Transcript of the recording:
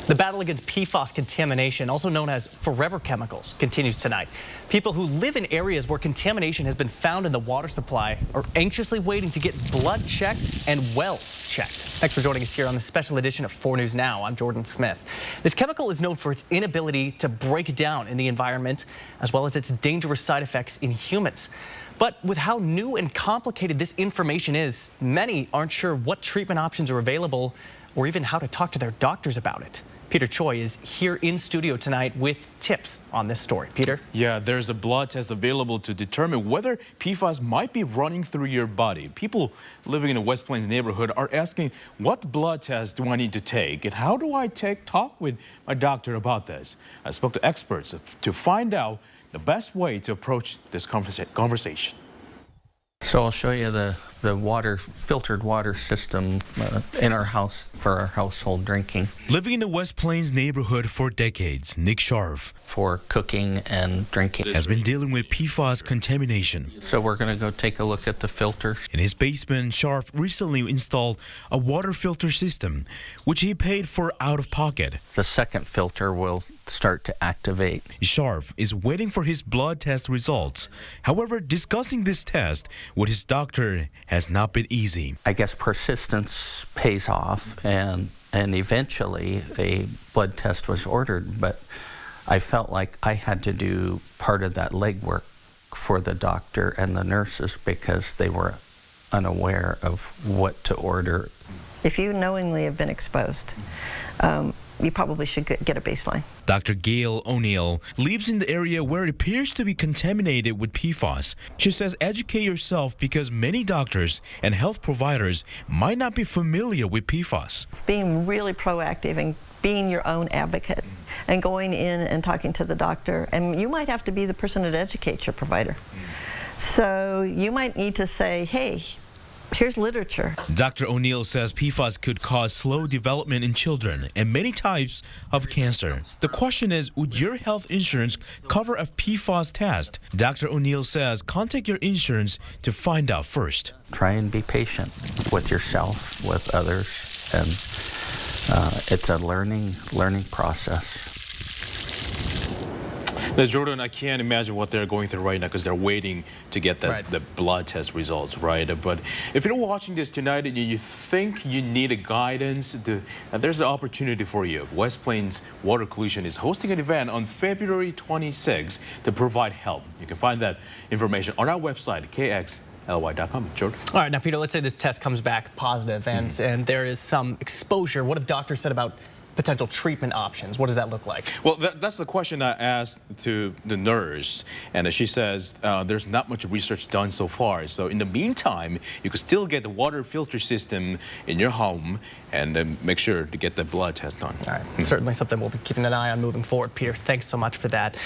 The battle against PFAS contamination, also known as forever chemicals, continues tonight. People who live in areas where contamination has been found in the water supply are anxiously waiting to get blood checked and wells checked. Thanks for joining us here on this special edition of 4 News Now. I'm Jordan Smith. This chemical is known for its inability to break down in the environment, as well as its dangerous side effects in humans. But with how new and complicated this information is, many aren't sure what treatment options are available or even how to talk to their doctors about it. Peter Choi is here in studio tonight with tips on this story. Peter? Yeah, there's a blood test available to determine whether PFAS might be running through your body. People living in the West Plains neighborhood are asking, what blood test do I need to take? And how do I talk with my doctor about this? I spoke to experts to find out the best way to approach this conversation. So I'll show you the filtered water system in our house for our household drinking. Living in the West Plains neighborhood for decades, Nick Scharff, For cooking and drinking. has been dealing with PFAS contamination. So we're going to go take a look at the filter. In his basement, Scharff recently installed a water filter system, which he paid for out of pocket. The second filter will start to activate. Scharff is waiting for his blood test results. However, discussing this test with his doctor has not been easy. I guess persistence pays off, and eventually a blood test was ordered, but I felt like I had to do part of that legwork for the doctor and the nurses because they were unaware of what to order. If you knowingly have been exposed, you probably should get a baseline. Dr. Gail O'Neill lives in the area where it appears to be contaminated with PFAS. She says educate yourself because many doctors and health providers might not be familiar with PFAS. Being really proactive and being your own advocate and going in and talking to the doctor, and you might have to be the person that educates your provider. So you might need to say, hey, here's literature. Dr. O'Neill says PFAS could cause slow development in children and many types of cancer. The question is, would your health insurance cover a PFAS test? Dr. O'Neill says contact your insurance to find out first. Try and be patient with yourself, with others, and it's a learning process. Now, Jordan, I can't imagine what they're going through right now because they're waiting to get the blood test results, right? But if you're watching this tonight and you think you need a guidance, there's the opportunity for you. West Plains Water Coalition is hosting an event on February 26th to provide help. You can find that information on our website, kxly.com. Jordan? All right, now, Peter, let's say this test comes back positive and there is some exposure. What have doctors said about potential treatment options? What does that look like? Well, that's the question I asked to the nurse, and she says there's not much research done so far. So in the meantime, you could still get the water filter system in your home and make sure to get the blood test done. All right, certainly something we'll be keeping an eye on moving forward. Peter, thanks so much for that.